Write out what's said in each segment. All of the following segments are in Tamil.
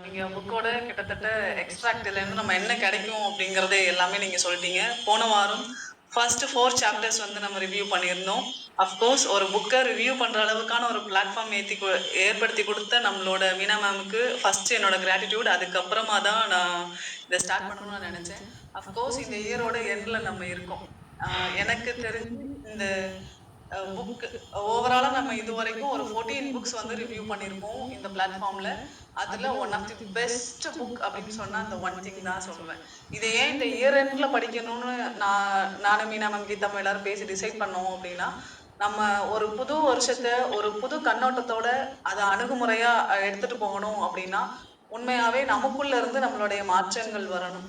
நீங்க புக்கோட கிட்டத்தட்ட எக்ஸ்ட்ராக்ட்ல இருந்து நம்ம என்ன கிடைக்கும் அப்படிங்கறதே எல்லாமே நீங்க சொல்லிட்டீங்க. போன வாரம் ஃபர்ஸ்ட் 4 சாப்டர்ஸ் வந்து நம்ம ரிவ்யூ பண்ணியிருந்தோம். அஃப்கோர்ஸ் ஒரு புக்கை ரிவ்யூ பண்ற அளவுக்கான ஒரு பிளாட்ஃபார்ம் ஏற்படுத்தி கொடுத்த நம்மளோட மீனா மேமுக்கு ஃபர்ஸ்ட் என்னோட கிராட்டிடியூட். அதுக்கப்புறமா தான் நான் இதை ஸ்டார்ட் பண்ணணும்னு நான் நினைச்சேன். அஃப்கோர்ஸ் இந்த இயரோட எண்ட்ல நம்ம இருக்கோம். எனக்கு தெரிஞ்சு இந்த புக் ஓவராலா நம்ம இது வரைக்கும் ஒரு 14 புக்ஸ் வந்து ரிவ்யூ பண்ணியிருக்கோம் இந்த பிளாட்ஃபார்ம்ல. அதுல one of the best book அப்படின்னு சொன்னா அந்த ஒன் திங் தான் சொல்லுவேன். இதை ஏன் இந்த இயர் எண்ட்ல படிக்கணும்னு நானும் மீனா மேம் கீதா எல்லாரும் பேசி டிசைட் பண்ணோம் அப்படின்னா, நம்ம ஒரு புது வருஷத்தை ஒரு புது கண்ணோட்டத்தோட அதை அணுகுமுறையா எடுத்துட்டு போகணும் அப்படின்னா, உண்மையாவே நமக்குள்ள இருந்து நம்மளுடைய மாற்றங்கள் வரணும்.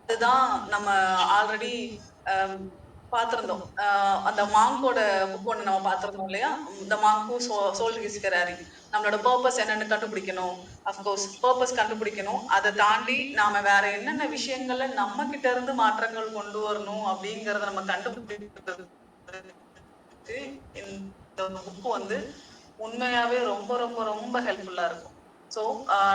அதுதான் நம்ம ஆல்ரெடி பார்த்திருந்தோம். அந்த மாங்கோட புக் ஒன்று நம்ம பார்த்திருந்தோம் இல்லையா? இந்த மாங்கு சோல் ஹிஸ்கராரி. நம்மளோட பர்பஸ் என்னன்னு கண்டுபிடிக்கணும். அஃப்கோர்ஸ் பர்பஸ் கண்டுபிடிக்கணும். அதை தாண்டி நாம வேற என்னென்ன விஷயங்கள்ல நம்ம கிட்ட இருந்து மாற்றங்கள் கொண்டு வரணும் அப்படிங்கறத நம்ம கண்டுபிடிக்கிறதுக்கு இந்த புக் வந்து உண்மையாவே ரொம்ப ரொம்ப ரொம்ப ஹெல்ப்ஃபுல்லா இருக்கும். ஸோ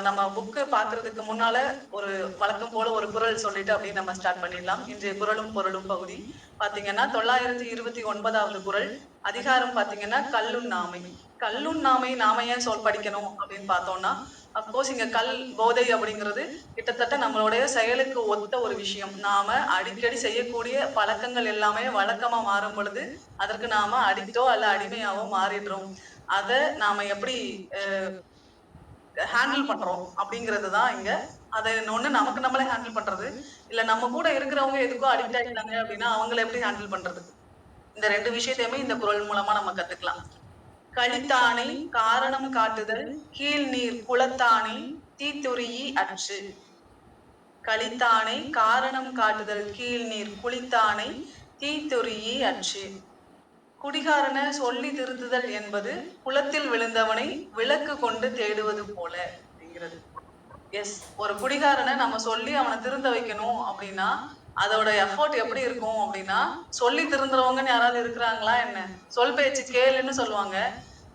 நம்ம புக்கு பார்க்கறதுக்கு முன்னால ஒரு வழக்கம் போல ஒரு குறள் சொல்லிட்டு அப்படியே நம்ம ஸ்டார்ட் பண்ணிடலாம். இன்றைய குறளும் பொருளும் பகுதி பாத்தீங்கன்னா 929வது குறள். அதிகாரம் பாத்தீங்கன்னா கல்லுன் நாமை. கல்லுன் நாமை நாம ஏன் படிக்கணும் அப்படின்னு பார்த்தோம்னா, அப்கோர்ஸ் இங்க கல் போதை அப்படிங்கிறது கிட்டத்தட்ட நம்மளுடைய செயலுக்கு ஒத்த ஒரு விஷயம். நாம அடிக்கடி செய்யக்கூடிய பழக்கங்கள் எல்லாமே வழக்கமா மாறும் பொழுது அதற்கு நாம அடிக்டோ அல்ல அடிமையாவோ மாறிடுறோம். அதை நாம எப்படி ஹேண்டில் பண்றோம் அப்படிங்கிறது தான் இங்க. அதை ஒண்ணு நமக்கு நம்மளே ஹேண்டில் பண்றது, இல்ல நம்ம கூட இருக்கிறவங்க எதுக்கோ அடிக்ட் ஆயிட்டாங்க அப்படின்னா அவங்களை எப்படி ஹேண்டில் பண்றது, இந்த ரெண்டு விஷயத்தையுமே இந்த குறள் மூலமா நம்ம கத்துக்கலாம். கலித்தானை காரணம் காட்டுதல் கீழ் நீர் குளத்தானை தீத்துறியி அற்று. கலித்தானை காரணம் காட்டுதல் கீழ் நீர் குளித்தானை தீத்துறியி அற்று. குடிகாரன சொல்லி திருத்துதல் என்பது குளத்தில் விழுந்தவனை விளக்கு கொண்டு தேடுவது போல அப்படிங்கிறது. எஸ், ஒரு குடிகாரனை நம்ம சொல்லி அவனை திருந்த வைக்கணும் அப்படின்னா அதோட எஃபோர்ட் எப்படி இருக்கும் அப்படின்னா, சொல்லி திருந்துறவங்கன்னு யாராவது இருக்கிறாங்களா என்ன? சொல் பேச்சு கேளுன்னு சொல்லுவாங்க,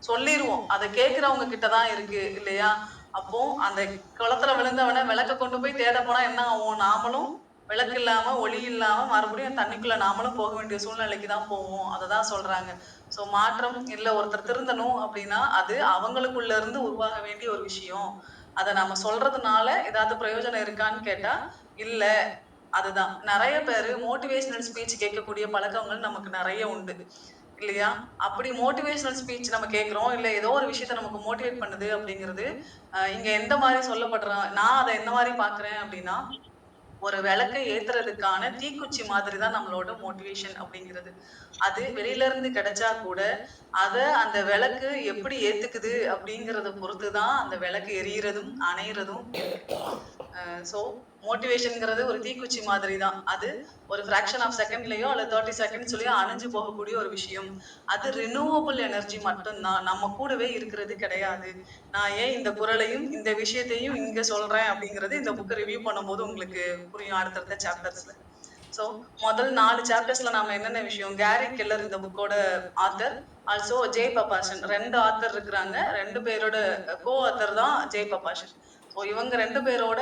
சொல்லிடுவோம். அதை கேட்கிறவங்க கிட்டதான் இருக்கு இல்லையா? அப்போ அந்த குளத்துல விழுந்தவனை விளக்க கொண்டு போய் தேட போனா என்ன ஆகும்? நாமளும் விளக்கு இல்லாம ஒளி இல்லாம மறுபடியும் தண்ணிக்குள்ள நாமளும் போக வேண்டிய சூழ்நிலைக்கு தான் போவோம். அததான் சொல்றாங்க. சோ மாற்றம் இல்ல, ஒருத்தர் திருந்தணும் அப்படின்னா அது அவங்களுக்குள்ள இருந்து உருவாக வேண்டிய ஒரு விஷயம். அதை நாம சொல்றதுனால ஏதாவது பிரயோஜனம் இருக்கான்னு கேட்டா இல்ல. அதுதான் நிறைய பேரு மோட்டிவேஷனல் ஸ்பீச் கேட்கக்கூடிய பழக்கங்கள் நமக்கு நிறைய உண்டு இல்லையா? அப்படி மோட்டிவேஷனல் ஸ்பீச் நம்ம கேட்கிறோம், இல்ல ஏதோ ஒரு விஷயத்த நமக்கு மோட்டிவேட் பண்ணுது அப்படிங்கிறது இங்க எந்த மாதிரி சொல்லப்படுறோம், நான் அதை எந்த மாதிரி பாக்குறேன் அப்படின்னா, ஒரு விளக்கை ஏத்துறதுக்கான தீக்குச்சி மாதிரி தான் நம்மளோட மோட்டிவேஷன் அப்படிங்கிறது. அது வெளியில இருந்து கிடைச்சா கூட அந்த விளக்கு எப்படி ஏத்துக்குது அப்படிங்கறத பொறுத்துதான் அந்த விளக்கு எரியறதும் அணையறதும் இருக்கு. ஸோ மோட்டிவேஷன்ங்கிறது ஒரு தீக்குச்சி மாதிரி தான். அது ஒரு ஃபிராக்ஷன் ஆஃப் செகண்ட்லயோ அல்ல 30 செகண்ட்ஸ்லயோ அணைஞ்சு போகக்கூடிய ஒரு விஷயம். அது ரினியூவபிள் எனர்ஜி மட்டும்தான், நம்ம கூடவே இருக்கிறது கிடையாது. நான் ஏன் இந்த குறளையும் இந்த விஷயத்தையும் இங்க சொல்றேன் அப்படிங்கிறது இந்த புக்கை ரிவ்யூ பண்ணும்போது உங்களுக்கு புரியும் அடுத்தடுத்த சாப்டர்ஸ்ல. ஸோ முதல் 4 சாப்டர்ஸ்ல நாம என்னென்ன விஷயம், கேரி கெல்லர் இந்த புக்கோட ஆத்தர், ஆல்சோ ஜெய் பப்பாஷன், 2 ஆத்தர் இருக்கிறாங்க. 2 பேரோட கோ ஆத்தர் தான் ஜெய் பப்பாஷன். ஸோ இவங்க 2 பேரோட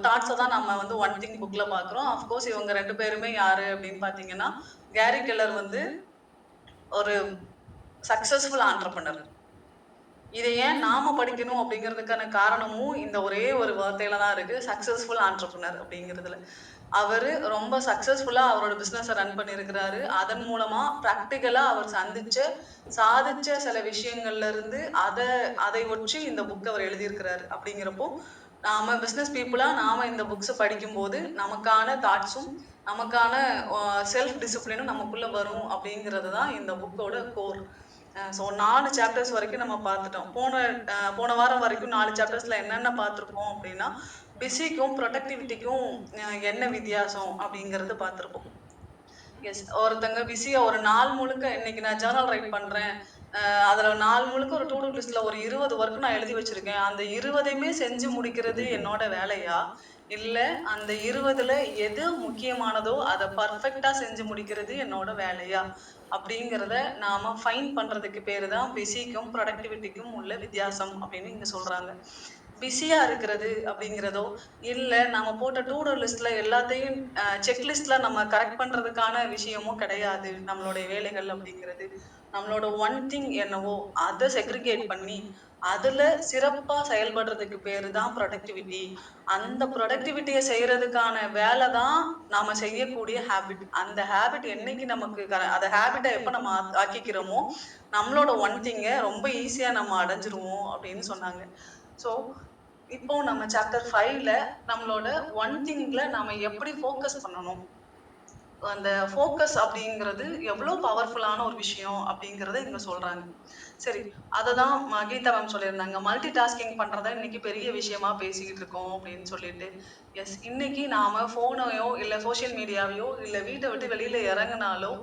தாட்ஸை தான் நம்ம வந்து ஒன் திங் புக்ல பாக்குறோம். அஃப்கோர்ஸ் இவங்க 2 பேருமே யாரு அப்படின்னு பாத்தீங்கன்னா, கேரி கெல்லர் வந்து ஒரு சக்சஸ்ஃபுல் ஆண்டர்பிரனர். இதை ஏன் நாம படிக்கணும் அப்படிங்கிறதுக்கான காரணமும் இந்த ஒரே ஒரு வார்த்தையில தான் இருக்கு, சக்சஸ்ஃபுல் ஆண்டர்பிரனர் அப்படிங்கிறதுல. அவரு ரொம்ப சக்சஸ்ஃபுல்லா அவரோட பிசினஸை ரன் பண்ணியிருக்கிறாரு. அதன் மூலமா பிராக்டிக்கலா அவர் சாதிச்ச சில விஷயங்கள்ல இருந்து அதை ஒற்றி இந்த புக் அவர் எழுதியிருக்கிறாரு. அப்படிங்கிறப்போ நாம பிசினஸ் பீப்புளா நாம இந்த புக்ஸ் படிக்கும் போது நமக்கான தாட்ஸும் நமக்கான செல்ஃப் டிசிப்ளினும் நமக்குள்ள வரும் அப்படிங்கிறது தான் இந்த புக்கோட கோர். ஸோ 4 சாப்டர்ஸ் வரைக்கும் நம்ம பார்த்துட்டோம். போன வாரம் வரைக்கும் 4 சாப்டர்ஸ்ல என்னென்ன பார்த்துருக்கோம் அப்படின்னா, பிஸிக்கும் ப்ரொடக்டிவிட்டிக்கும் என்ன வித்தியாசம் அப்படிங்கறது பார்த்துருப்போம். எஸ், ஒருத்தங்க பிஸியா ஒரு நாள் முழுக்க இன்னைக்கு நான் ஜேர்னல் ரைட் பண்றேன், அதுல நாள் முழுக்க ஒரு டூ டூ லிஸ்ட்ல ஒரு 20 ஒர்க் நான் எழுதி வச்சிருக்கேன், அந்த 20யுமே செஞ்சு முடிக்கிறது என்னோட வேலையா, இல்ல அந்த 20ல எது முக்கியமானதோ அத பர்ஃபெக்ட்டா செஞ்சு முடிக்கிறது என்னோட வேலையா? அப்படிங்கிறத நாம ஃபைண்ட் பண்றதுக்கு பேரு தான் பிஸிக்கும், ப்ரொடக்டிவிட்டிக்கும் உள்ள வித்தியாசம் அப்படின்னு இங்க சொல்றாங்க. பிஸியா இருக்கிறது அப்படிங்கிறதோ, இல்ல நம்ம போட்ட டூ டூ லிஸ்ட்ல எல்லாத்தையும் செக் லிஸ்ட்ல நம்ம கரெக்ட் பண்றதுக்கான விஷயமும் கிடையாது. நம்மளுடைய வேலைகள் அப்படிங்கிறது. நம்மளோட ஒன் திங் என்னவோ அத செக்ரிகேட் பண்ணி, அதுல சிறப்பா செயல்படுறதுக்கு பேரு தான் ப்ரொடக்டிவிட்டி. அந்த ப்ரொடக்டிவிட்டிய செய்றதுக்கான வேல தான் நாம செய்யக்கூடிய ஹேபிட். அந்த ஹேபிட் என்னைக்கு நமக்கு அத ஹேபிட்ட எப்ப நம்ம ஆக்கிக்கிறோமோ, நம்மளோட ஒன் திங்க ரொம்ப ஈஸியா நம்ம அடைஞ்சிருவோம் அப்படின்னு சொன்னாங்க. ஸோ, இப்போ நம்ம சாப்டர் 5ல நம்மளோட ஒன் திங்ல நாம எப்படி ஃபோக்கஸ் பண்ணணும்? அந்த ஃபோக்கஸ் அப்படிங்கிறது எவ்வளோ பவர்ஃபுல்லான ஒரு விஷயம் அப்படிங்கிறத இங்க சொல்றாங்க. சரி, அததான் கீதா மேம் சொல்லியிருந்தாங்க. மல்டி டாஸ்கிங் பண்றத இன்னைக்கு பெரிய விஷயமா பேசிக்கிட்டு இருக்கோம் அப்படின்னு சொல்லிட்டு. எஸ், இன்னைக்கு நாம ஃபோனையோ, இல்ல சோசியல் மீடியாவையோ, இல்ல வீட்ட விட்டு வெளியில இறங்குனாலோ,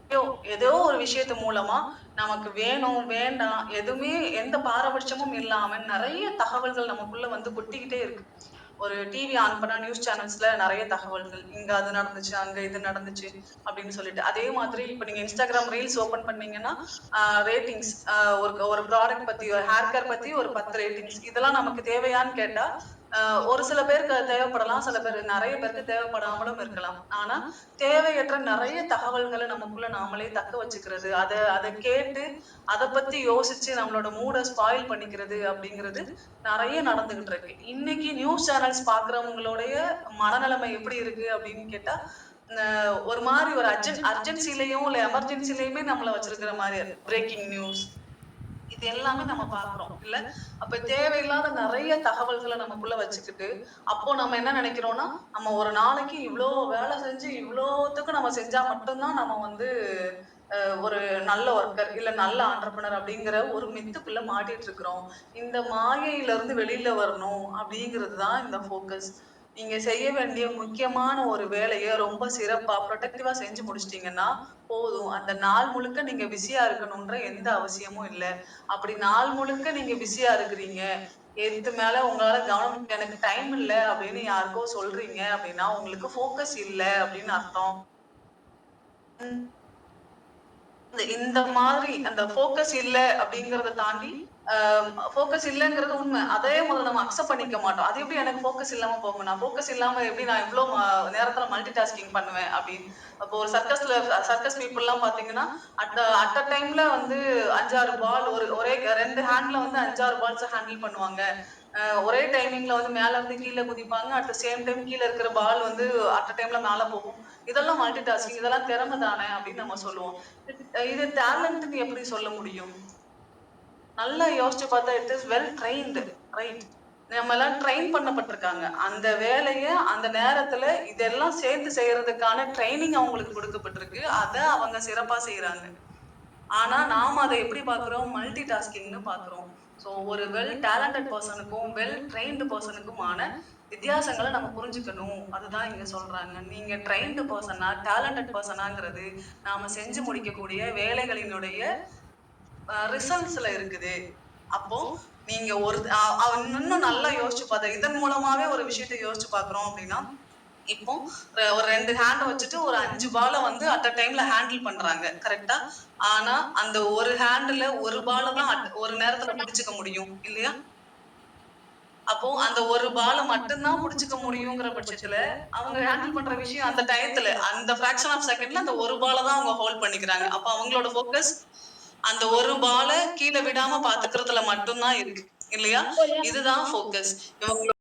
ஏதோ ஏதோ ஒரு விஷயத்து மூலமா நமக்கு வேணும், வேண்டாம் எதுவுமே எந்த பாரபட்சமும் இல்லாம நெறைய தகவல்கள் நமக்குள்ள வந்து கொட்டிக்கிட்டே இருக்கு. ஒரு டிவி ஆன் பண்ணா நியூஸ் சேனல்ஸ்ல நெறைய தகவல்கள். இங்க அது நடந்துச்சு, அங்க இது நடந்துச்சு அப்படின்னு சொல்லிட்டு. அதே மாதிரி இப்ப நீங்க Instagram ரீல்ஸ் ஓப்பன் பண்ணீங்கன்னா, ரேட்டிங்ஸ் ஒரு ஒரு ப்ராடக்ட் பத்தி, ஒரு ஹேர் கேர் பத்தி ஒரு 10 ரேட்டிங்ஸ். இதெல்லாம் நமக்கு தேவையான்னு கேட்டா, அ ஒரு சில பேருக்கு அது தேவைப்படலாம். சில பேர் நெறைய பேருக்கு தேவைப்படாமலும் இருக்கலாம். ஆனா, தேவையற்ற நெறைய தகவல்கள நமக்குள்ள நாமளே தக்க வச்சுக்கிறது. அத அத கேட்டு, அத பத்தி யோசிச்சு நம்மளோட மூட ஸ்பாயில் பண்ணிக்கிறது அப்படிங்கிறது நெறைய நடந்துகிட்டு இருக்கு. இன்னைக்கு நியூஸ் சேனல்ஸ் பார்க்கிறவங்களுடைய மனநிலைமை எப்படி இருக்கு அப்படின்னு கேட்டா, அ ஒரு மாரி ஒரு அர்ஜென்சிலயும், இல்ல எமர்ஜென்சிலயுமே நம்மள வச்சிருக்கிற மாரி பிரேக்கிங் நியூஸ் இது எல்லாமே நம்ம பார்க்கிறோம். இல்ல? அப்ப தேவையில்லாத நெறைய தகவல்கள நமக்குள்ள வச்சுக்கிட்டு, அப்போ நம்ம என்ன நெனைக்கிறோம்னா, நம்ம ஒரு நாளைக்கு இவ்ளோ வேலை செஞ்சு, இவ்ளோத்துக்கும் நம்ம செஞ்சா மட்டும் தான் நம்ம வந்து ஒரு நல்ல ஒர்க்கர், இல்ல நல்ல ஆண்டர்பிரினர் அப்படிங்கிற ஒரு மித்துக்குள்ள மாட்டிட்டு இருக்கிறோம். இந்த மாயையில இருந்து வெளியில வரணும் அப்படிங்கிறது தான் இந்த ஃபோக்கஸ். நீங்க செய்ய வேண்டிய முக்கியமான ஒரு வேலைய ரொம்ப சிறப்பா, புரொடக்டிவா செஞ்சு முடிச்சிட்டீங்கன்னா போதும். அந்த நாள் முழுக்க நீங்க பிஸியா இருக்கணும்ன்ற எந்த அவசியமும் இல்ல. அப்படி நாள் முழுக்க நீங்க பிஸியா இருக்கிறீங்க. எது மேல உங்களால கவனம் எனக்கு டைம் இல்ல அப்படின்னு யாருக்கோ சொல்றீங்க அப்படின்னா, உங்களுக்கு ஃபோக்கஸ் இல்ல அப்படின்னு அர்த்தம். இந்த மாதிரி அந்த ஃபோக்கஸ் இல்ல அப்படிங்கிறத தாண்டி, அ ஃபோக்கஸ் இல்லங்கிறது உண்மை. அதே முதல்ல நம்ம அக்செப்ட் பண்ணிக்க மாட்டோம். அது எப்படி எனக்கு ஃபோக்கஸ் இல்லாம போகும்? நான் ஃபோக்கஸ் இல்லாம எப்படி நான் இவ்ளோ நேரத்துல மல்டி டாஸ்கிங் பண்ணுவேன் அப்படின்னு. அப்போ ஒரு சர்க்கஸ் பீப்பிள்லாம் பார்த்தீங்கன்னா, அட் அ டைம்ல வந்து 5, 6 பால் ஒரே 2 ஹேண்ட்ல வந்து 5, 6 பால்ஸ ஹேண்டில் பண்ணுவாங்க. ஒரே டைமிங்ல வந்து மேல இருந்து கீழ குதிப்பாங்க. அட் த சேம் டைம் கீழ இருக்கிற பால் வந்து அட் அ டைம்ல மேல போகும். இதெல்லாம் மல்டி டாஸ்கிங். இதெல்லாம் திறமை தானே அப்படின்னு நம்ம சொல்லுவோம். இது டேலண்ட்ன்னு எப்படி சொல்ல முடியும்? நல்லா யோசிச்சு பார்த்தா it is well trained, right? நம்மலாம் ட்ரெயின் பண்ணப்பட்டிருக்காங்க. அந்த வேலைய அந்த நேரத்துல இதெல்லாம் சேர்த்து செய்யறதுக்கான ட்ரெய்னிங் அவங்களுக்கு குடுக்கப்பட்டிருக்கு. அத அவங்க சிறப்பா செய்றாங்க. ஆனா நாம அத எப்படி பார்க்கிறோம்? மல்டி டாஸ்கிங்ன்னு பார்க்கிறோம். ஸோ ஒரு வெல் டேலண்டட் பெர்சனுக்கும், வெல் ட்ரெயின்டு பெர்சனுக்குமான வித்தியாசங்கள நம்ம புரிஞ்சுக்கணும். அதுதான் இங்க சொல்றாங்க. நீங்க ட்ரெயின்டு பெர்சனா, டேலண்டட் பெர்சனாங்கிறது நாம செஞ்சு முடிக்கக்கூடிய வேலைகளினுடைய ரிசல்ட்ஸ்ல இருக்குது. அப்போ நீங்க ஒரு இன்னும் நல்லா யோசிச்சு பார்த்தா இதன் மூலமாவே ஒரு விஷயத்த யோசிச்சு பார்க்கிறோம் அப்படின்னா, இப்போ ஒரு 2 ஹேண்ட வச்சுட்டு ஒரு 5 பால வந்து அட் அ டைம்ல ஹேண்டில் பண்றாங்க. கரெக்ட்டா? ஆனா அந்த ஒரு ஹேண்டுல ஒரு பால தான் ஒரு நேரத்துல புடிச்சுக்க முடியும். இல்லையா? அப்போ அந்த ஒரு பால மட்டும் தான் புடிச்சுக்க முடியுங்கிற பட்சத்துல, அவங்க ஹேண்டில் பண்ற விஷயம் அந்த டயத்துல, அந்த ஃபிராக்ஷன் ஆஃப் செகண்ட்ல அந்த ஒரு பால தான் அவங்க ஹோல்ட் பண்ணிக்கிறாங்க. அப்ப அவங்களோட ஃபோக்கஸ் அந்த ஒரு பால கீழ விடாம பாத்துக்கிறதுல மட்டும் தான் இருக்கு. இல்லையா? இதுதான் ஃபோக்கஸ். இவங்க